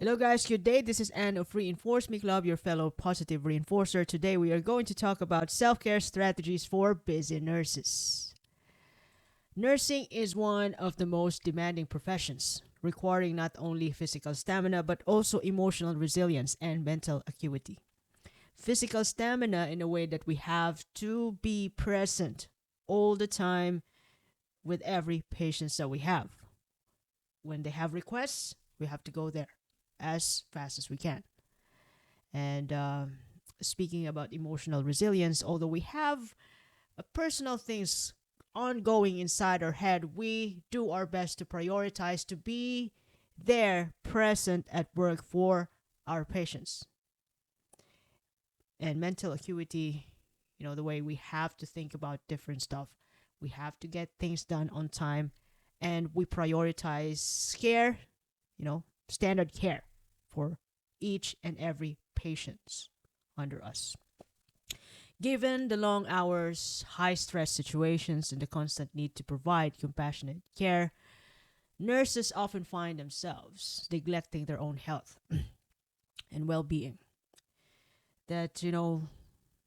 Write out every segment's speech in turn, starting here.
Hello, guys. Good day. This is Anne of Reinforce Me Club, your fellow positive reinforcer. Today, we are going to talk about self care strategies for busy nurses. Nursing is one of the most demanding professions, requiring not only physical stamina but also emotional resilience and mental acuity. Physical stamina, in a way that we have to be present all the time with every patient that we have. When they have requests, we have to go there as fast as we can. And speaking about emotional resilience, although we have personal things ongoing inside our head, we do our best to prioritize to be there, present at work for our patients. And mental acuity, the way we have to think about different stuff, we have to get things done on time, and we prioritize care, standard care for each and every patient under us. Given the long hours, high stress situations, and the constant need to provide compassionate care, nurses often find themselves neglecting their own health and well being. That,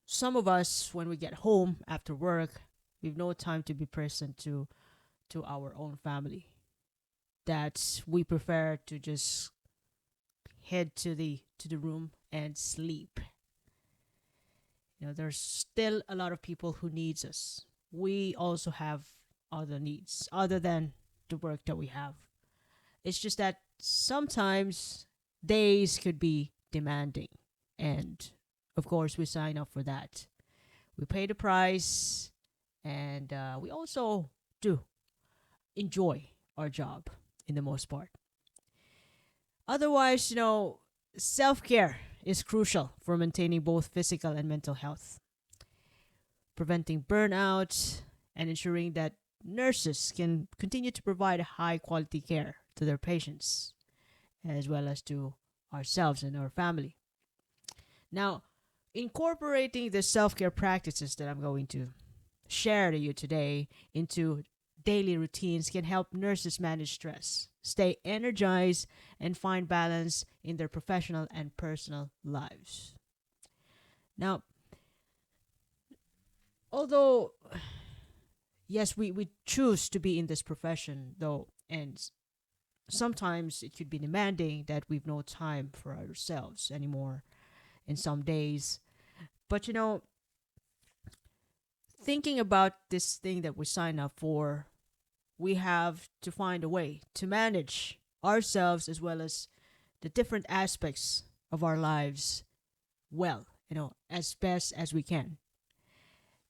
some of us, when we get home after work, we've no time to be present to our own family. That we prefer to just head to the room and sleep. There's still a lot of people who needs us. We also have other needs other than the work that we have. It's just that sometimes days could be demanding, and of course we sign up for that. We pay the price, and we also do enjoy our job in the most part. Otherwise, self care is crucial for maintaining both physical and mental health, preventing burnout, and ensuring that nurses can continue to provide high quality care to their patients as well as to ourselves and our family. Now, incorporating the self care practices that I'm going to share to you today into daily routines can help nurses manage stress, stay energized, and find balance in their professional and personal lives. Now, although, yes, we choose to be in this profession, though, and sometimes it could be demanding that we've no time for ourselves anymore in some days. But, thinking about this thing that we sign up for, we have to find a way to manage ourselves as well as the different aspects of our lives well, as best as we can.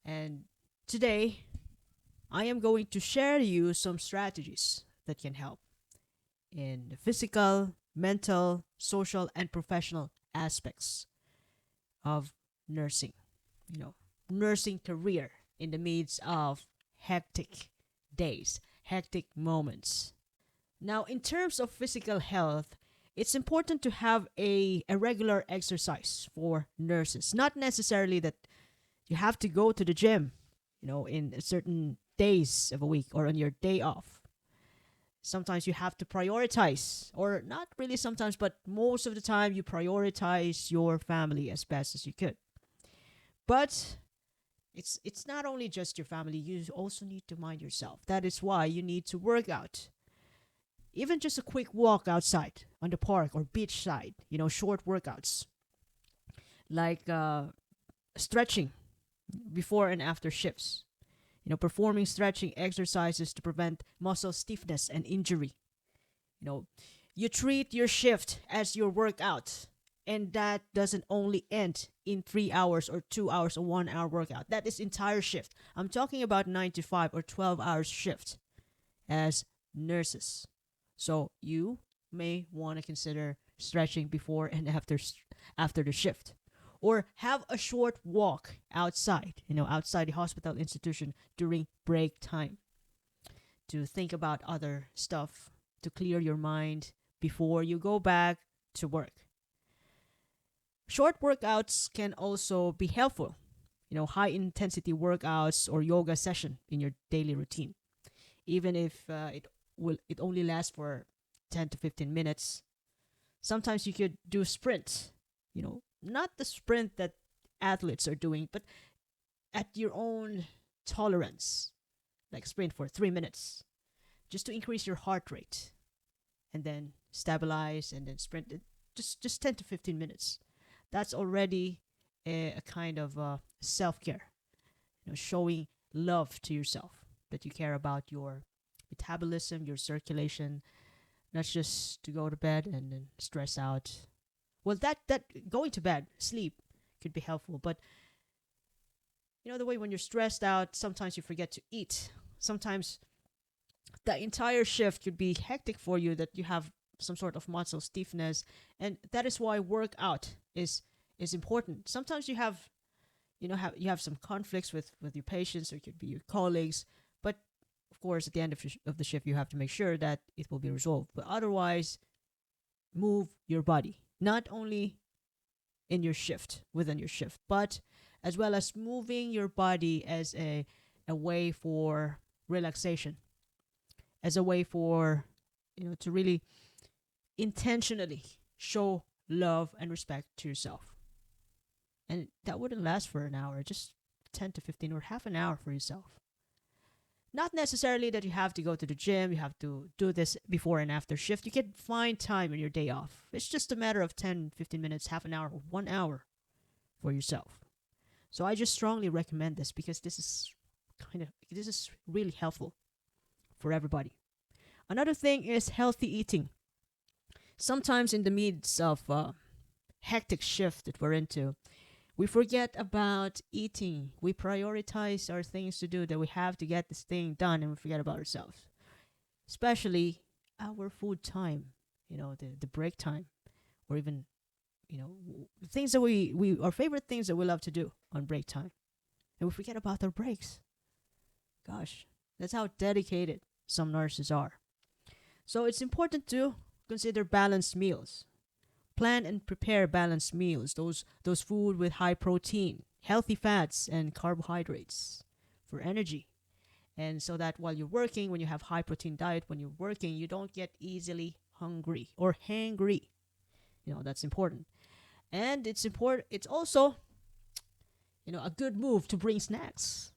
And today, I am going to share to you some strategies that can help in the physical, mental, social, and professional aspects of nursing. Nursing career in the midst of hectic days, hectic moments. Now, in terms of physical health, it's important to have a regular exercise for nurses. Not necessarily that you have to go to the gym, in certain days of a week or on your day off. Sometimes you have to prioritize, or not really sometimes, but most of the time you prioritize your family as best as you could. But it's not only just your family, you also need to mind yourself. That is why you need to work out. Even just a quick walk outside on the park or beach side, short workouts like stretching before and after shifts. Performing stretching exercises to prevent muscle stiffness and injury. You know, you treat your shift as your workout, and that doesn't only end in 3 hours or 2 hours or 1 hour workout. That is entire shift. I'm talking about 9 to 5 or 12 hours shift as nurses. So you may want to consider stretching before and after the shift, or have a short walk outside, outside the hospital institution during break time to think about other stuff, to clear your mind before you go back to work. Short workouts can also be helpful. High intensity workouts or yoga session in your daily routine, even if it only lasts for 10 to 15 minutes. Sometimes you could do sprint, not the sprint that athletes are doing, but at your own tolerance, like sprint for 3 minutes, just to increase your heart rate, and then stabilize, and then sprint it just 10 to 15 minutes. That's already a kind of self-care, showing love to yourself, that you care about your metabolism, your circulation, not just to go to bed and then stress out. Well, that going to bed, sleep could be helpful, but the way when you're stressed out, sometimes you forget to eat. Sometimes the entire shift could be hectic for you, that you have some sort of muscle stiffness, and that is why workout is important. Sometimes you have some conflicts with your patients, or it could be your colleagues, but of course at the end of the shift you have to make sure that it will be resolved. But otherwise, move your body, not only in your shift, within your shift, but as well as moving your body as a way for relaxation, as a way for to really intentionally show love and respect to yourself. And that wouldn't last for an hour, just 10 to 15 or half an hour for yourself. Not necessarily that you have to go to the gym, you have to do this before and after shift. You can find time in your day off. It's just a matter of 10, 15 minutes, half an hour, or 1 hour for yourself. So I just strongly recommend this, because this is really helpful for everybody. Another thing is healthy eating. Sometimes in the midst of hectic shift that we're into, we forget about eating. We prioritize our things to do, that we have to get this thing done, and we forget about ourselves. Especially our food time, the break time, or even, things that we our favorite things that we love to do on break time. And we forget about our breaks. Gosh, that's how dedicated some nurses are. So it's important to consider balanced meals. Plan and prepare balanced meals. Those food with high protein, healthy fats, and carbohydrates for energy. And so that while you're working, when you have high protein diet, when you're working, you don't get easily hungry or hangry. That's important. And it's also, a good move to bring snacks.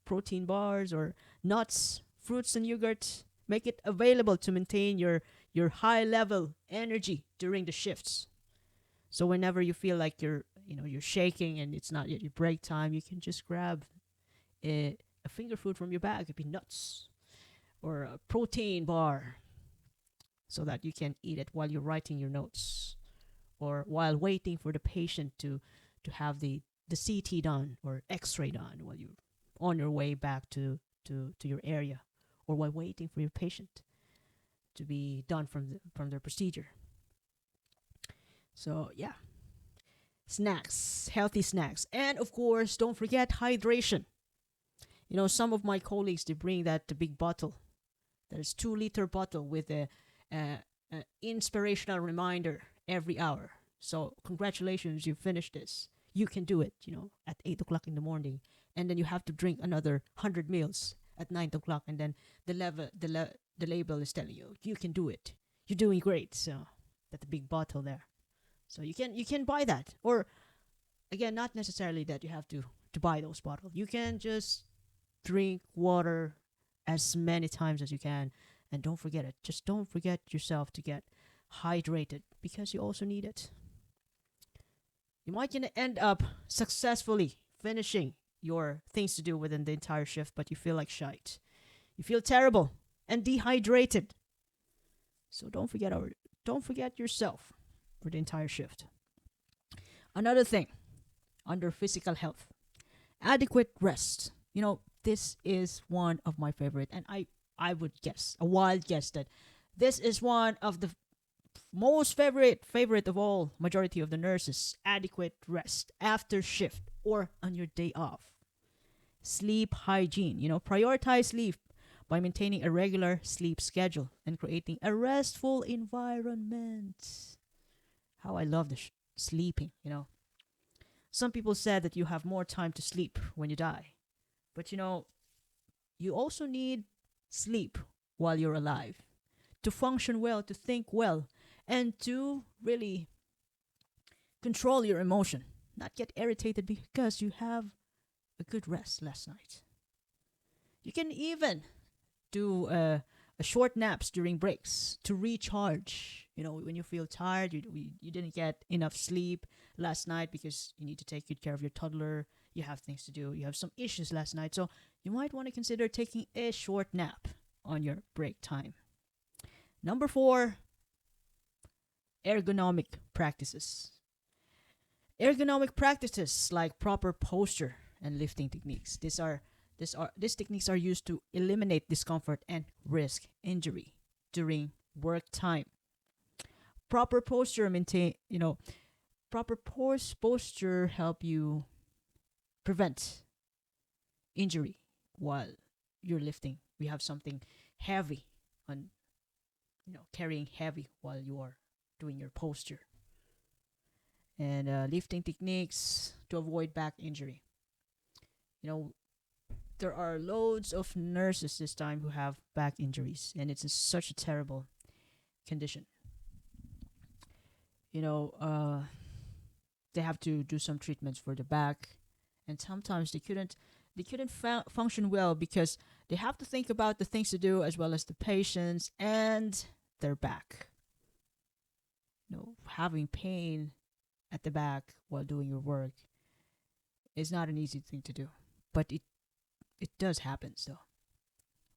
Protein bars or nuts, fruits and yogurt. Make it available to maintain your high level energy during the shifts. So whenever you feel like you're shaking and it's not yet your break time, you can just grab a finger food from your bag. It could be nuts or a protein bar, so that you can eat it while you're writing your notes, or while waiting for the patient to have the CT done or X-ray done, while you're on your way back to your area, or while waiting for your patient to be done from their procedure. So yeah, snacks, healthy snacks, and of course, don't forget hydration. Some of my colleagues, they bring the big bottle, that is 2 liter bottle with a inspirational reminder every hour. So congratulations, you finished this. You can do it. At 8 o'clock in the morning, and then you have to drink another 100 mils at 9 o'clock, and then the label is telling you you can do it. You're doing great. So that the big bottle there. So you can buy that, or again, not necessarily that you have to buy those bottles. You can just drink water as many times as you can, and don't forget it. Just don't forget yourself to get hydrated, because you also need it. You might end up successfully finishing your things to do within the entire shift, but you feel like shite. You feel terrible and dehydrated. So don't forget yourself for the entire shift. Another thing under physical health, adequate rest. This is one of my favorite, and I would guess, a wild guess, that this is one of the most favorite of all majority of the nurses. Adequate rest after shift or on your day off. Sleep hygiene. Prioritize sleep by maintaining a regular sleep schedule and creating a restful environment. How I love the sleeping. Some people said that you have more time to sleep when you die, but you also need sleep while you're alive to function well, to think well, and to really control your emotion, not get irritated because you have a good rest last night. You can even do a short naps during breaks to recharge. When you feel tired, you didn't get enough sleep last night because you need to take good care of your toddler. You have things to do. You have some issues last night. So you might want to consider taking a short nap on your break time. Number 4, ergonomic practices. Ergonomic practices like proper posture and lifting techniques. These techniques are used to eliminate discomfort and risk injury during work time. Proper posture maintain, proper posture help you prevent injury while you're lifting. We have something heavy on, carrying heavy while you are doing your posture. And lifting techniques to avoid back injury. You know, there are loads of nurses this time who have back injuries, and such a terrible condition. You know, they have to do some treatments for the back, and sometimes they couldn't function well because they have to think about the things to do as well as the patients and their back. Having pain at the back while doing your work is not an easy thing to do, but it does happen still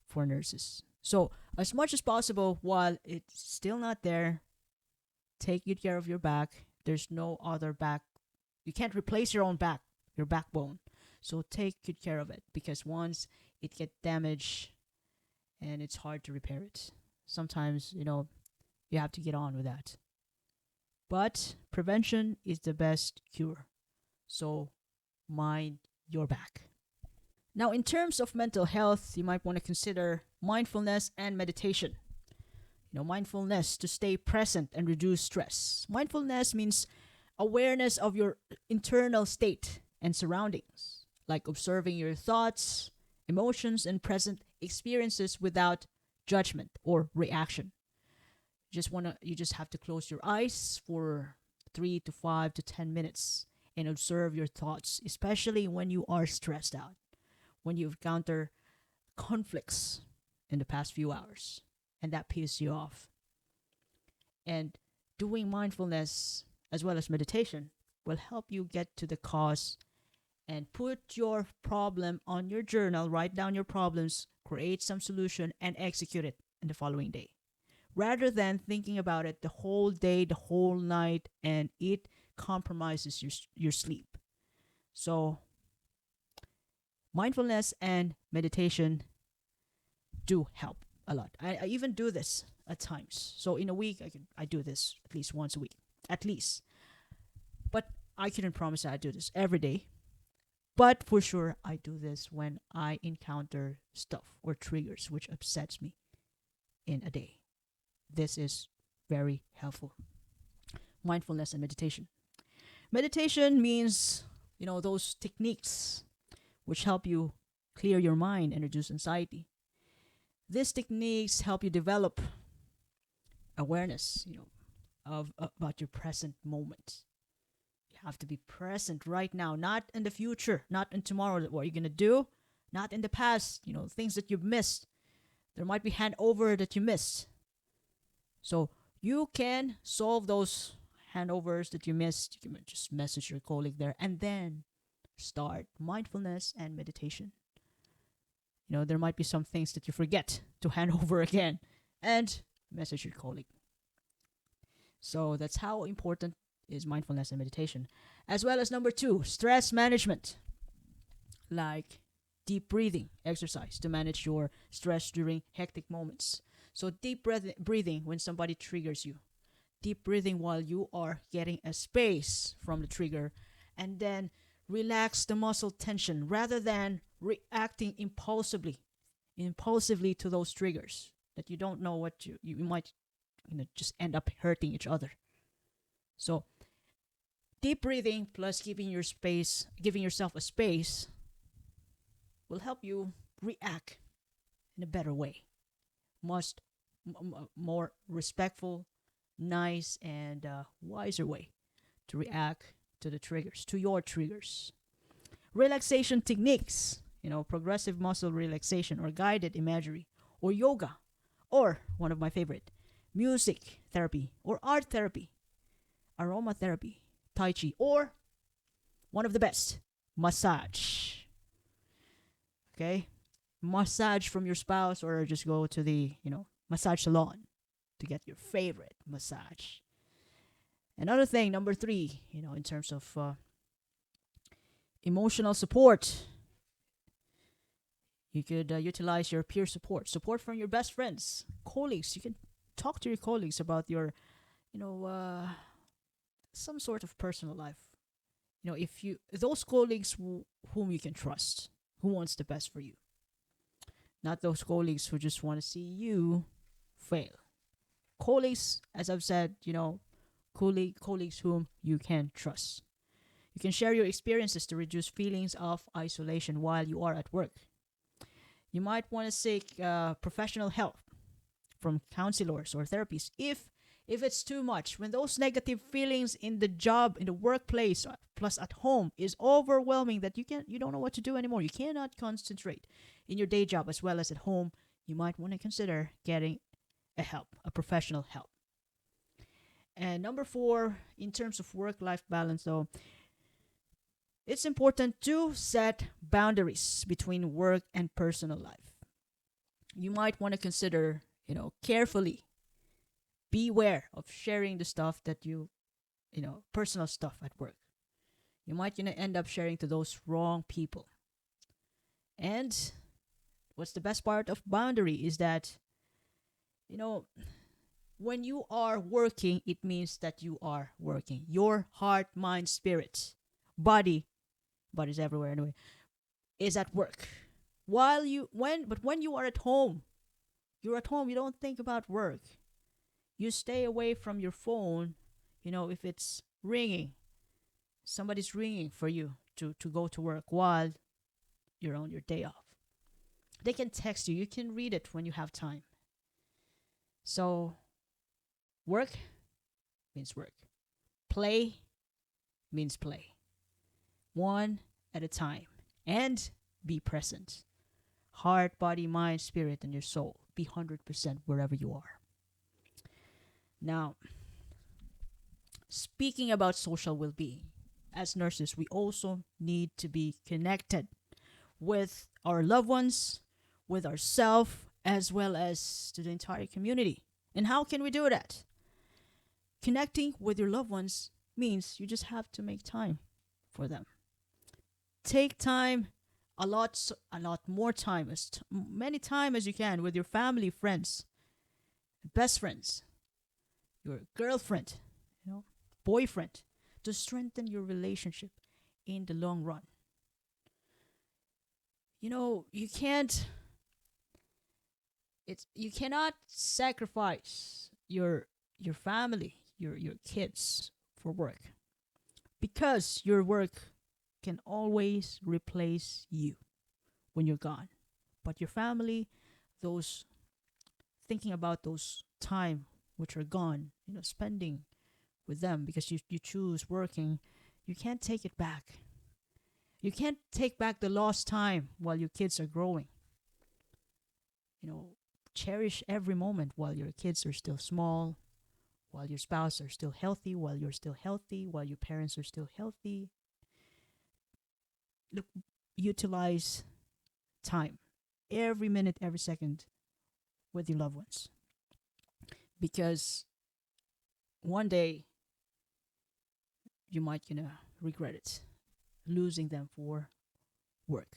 for nurses. So as much as possible, while it's still not there, take good care of your back. There's no other back. You can't replace your own back, your backbone. So take good care of it because once it gets damaged and it's hard to repair it. Sometimes, you have to get on with that. But prevention is the best cure. So mind your back. Now, in terms of mental health, you might want to consider mindfulness and meditation. Mindfulness to stay present and reduce stress. Mindfulness means awareness of your internal state and surroundings, like observing your thoughts, emotions, and present experiences without judgment or reaction. You just have to close your eyes for 3 to 5 to 10 minutes and observe your thoughts, especially when you are stressed out, when you encounter conflicts in the past few hours and that pisses you off. And doing mindfulness as well as meditation will help you get to the cause and put your problem on your journal, write down your problems, create some solution, and execute it in the following day. Rather than thinking about it the whole day, the whole night, and it compromises your sleep. So, mindfulness and meditation do help a lot. I even do this at times. So in a week, I do this at least once a week, at least. But I couldn't promise that I do this every day. But for sure, I do this when I encounter stuff or triggers which upsets me in a day. This is very helpful. Mindfulness and meditation. Meditation means, those techniques which help you clear your mind and reduce anxiety. These techniques help you develop awareness, of about your present moment. You have to be present right now, not in the future, not in tomorrow. What you're gonna do, not in the past. Things that you've missed. There might be handover that you missed. So you can solve those handovers that you missed. You can just message your colleague there and then start mindfulness and meditation. There might be some things that you forget to hand over again and message your colleague. So that's how important is mindfulness and meditation. As well as number 2, stress management. Like deep breathing exercise to manage your stress during hectic moments. So deep breathing when somebody triggers you. Deep breathing while you are getting a space from the trigger, and then relax the muscle tension rather than reacting impulsively to those triggers that you don't know what you might just end up hurting each other. So deep breathing plus giving yourself a space will help you react in a better way, more respectful nice and wiser way to react to the triggers, to your triggers. Relaxation techniques, progressive muscle relaxation or guided imagery or yoga or one of my favorite, music therapy or art therapy, aromatherapy, tai chi, or one of the best, massage. Okay? Massage from your spouse or just go to the, massage salon to get your favorite massage. Another thing, number three, in terms of emotional support, you could utilize your peer support from your best friends, colleagues. You can talk to your colleagues about your, you know, uh, some sort of personal life. If you those colleagues whom you can trust, who wants the best for you, not those colleagues who just want to see you fail. Colleagues, as I've said, colleagues whom you can trust. You can share your experiences to reduce feelings of isolation while you are at work. You might want to seek professional help from counselors or therapists if it's too much. When those negative feelings in the job, in the workplace, plus at home is overwhelming that you don't know what to do anymore. You cannot concentrate in your day job as well as at home. You might want to consider getting a professional help. And number four, in terms of work-life balance, though, it's important to set boundaries between work and personal life. You might want to consider, carefully beware of sharing the stuff that personal stuff at work. You might end up sharing to those wrong people. And what's the best part of boundary is that, you know, when you are working, it means that you are working. Your heart, mind, spirit, body, body's everywhere anyway, is at work. When you are at home, you're at home, you don't think about work. You stay away from your phone, if it's ringing, somebody's ringing for you to go to work while you're on your day off. They can text you, you can read it when you have time. So, work means work. Play means play. One at a time. And be present. Heart, body, mind, spirit, and your soul. Be 100% wherever you are. Now, speaking about social well being, as nurses, we also need to be connected with our loved ones, with ourselves, as well as to the entire community. And how can we do that? Connecting with your loved ones means you just have to make time for them. Take time, a lot more time, many time as you can with your family, friends, best friends, your girlfriend, boyfriend, to strengthen your relationship in the long run. You can't. You cannot sacrifice your family, your kids for work, because your work can always replace you when you're gone. But your family, those thinking about those time which are gone, spending with them because you choose working, you can't take it back. You can't take back the lost time while your kids are growing. You know, cherish every moment while your kids are still small, while your spouse are still healthy, while you're still healthy, while your parents are still healthy. Look, utilize time, every minute, every second with your loved ones. Because one day you might, regret it, losing them for work.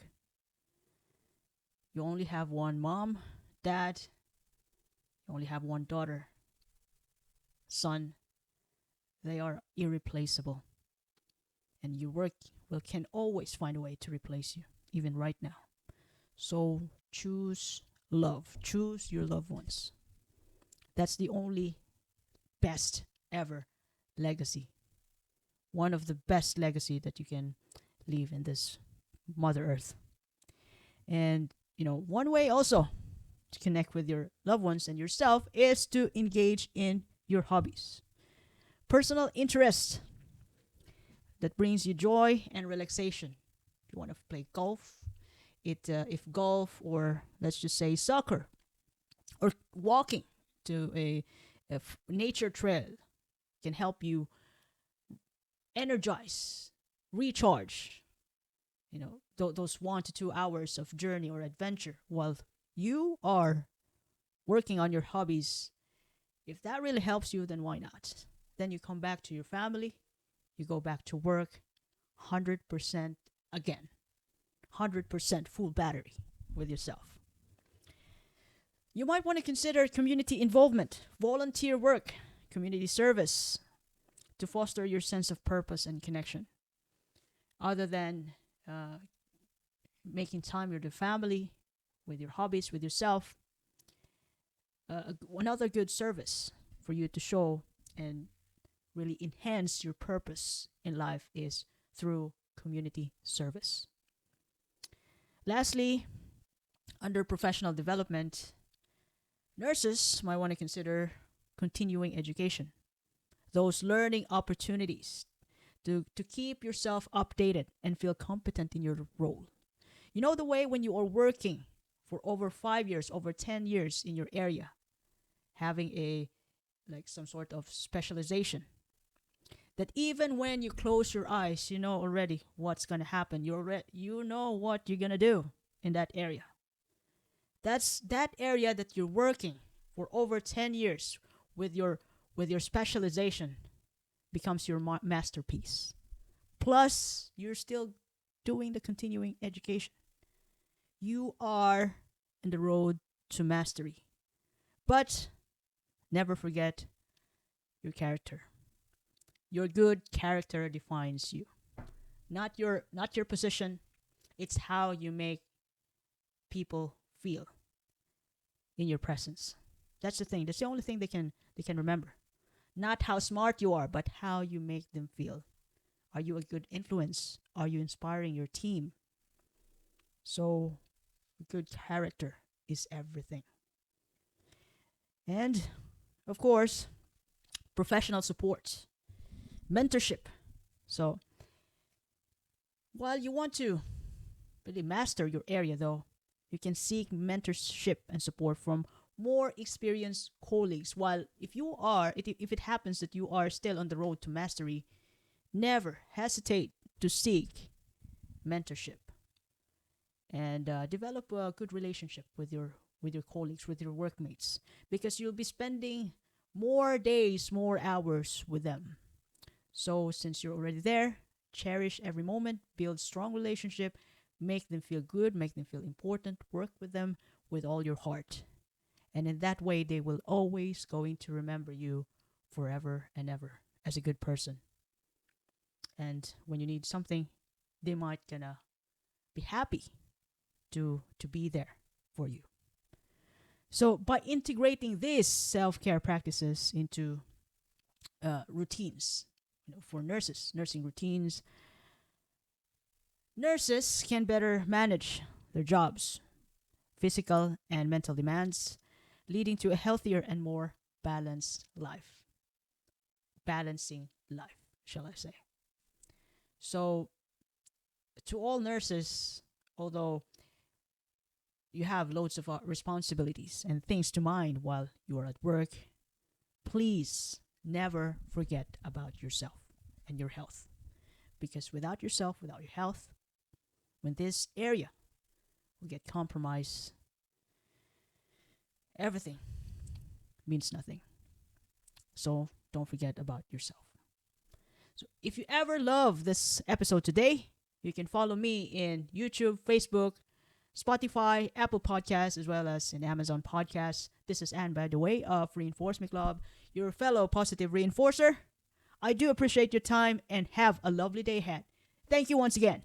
You only have one mom, dad, you only have one daughter, son. They are irreplaceable. And your work can always find a way to replace you, even right now. So choose love. Choose your loved ones. That's the only best ever legacy. One of the best legacy that you can leave in this Mother Earth. And, one way also to connect with your loved ones and yourself is to engage in your hobbies. Personal interest that brings you joy and relaxation. If you want to play golf, if golf, or let's just say soccer, or walking to a nature trail can help you energize, recharge, those 1 to 2 hours of journey or adventure while you are working on your hobbies. If that really helps you, then why not? Then you come back to your family, you go back to work 100% again, 100% full battery with yourself. You might want to consider community involvement, volunteer work, community service to foster your sense of purpose and connection. Other than making time with your family, with your hobbies, with yourself, another good service for you to show and really enhance your purpose in life is through community service. Lastly, under professional development, nurses might want to consider continuing education, those learning opportunities to keep yourself updated and feel competent in your role. You know the way when you are working for over 5 years, over 10 years in your area, having some sort of specialization, that even when you close your eyes, you know already what's going to happen. You know what you're going to do in that area. That's that area that you're working for over 10 years with your specialization becomes your masterpiece. Plus, you're still doing the continuing education. You are in the road to mastery. But never forget your character. Your good character defines you. Not your position. It's how you make people feel in your presence. That's the thing. That's the only thing they can remember. Not how smart you are, but how you make them feel. Are you a good influence? Are you inspiring your team? So, good character is everything. And, of course, professional support, mentorship. So, while you want to really master your area, though, you can seek mentorship and support from more experienced colleagues. While if it happens that you are still on the road to mastery, never hesitate to seek mentorship and develop a good relationship with your colleagues, with your workmates, because you'll be spending more days, more hours with them. So since you're already there, cherish every moment, build strong relationship, make them feel good, make them feel important, work with them with all your heart. And in that way, they will always going to remember you forever and ever as a good person. And when you need something, they might gonna be happy to be there for you. So by integrating these self-care practices into routines, for nursing routines, nurses can better manage their jobs, physical and mental demands, leading to a healthier and more balanced life. Balancing life, shall I say. So, to all nurses, although you have loads of responsibilities and things to mind while you are at work, please never forget about yourself and your health. Because without yourself, without your health, when this area will get compromised, everything means nothing. So don't forget about yourself. So if you ever love this episode today, you can follow me in YouTube, Facebook, Spotify, Apple Podcasts, as well as in Amazon Podcasts. This is Anne, by the way, of Reinforcement Club, your fellow positive reinforcer. I do appreciate your time and have a lovely day ahead. Thank you once again.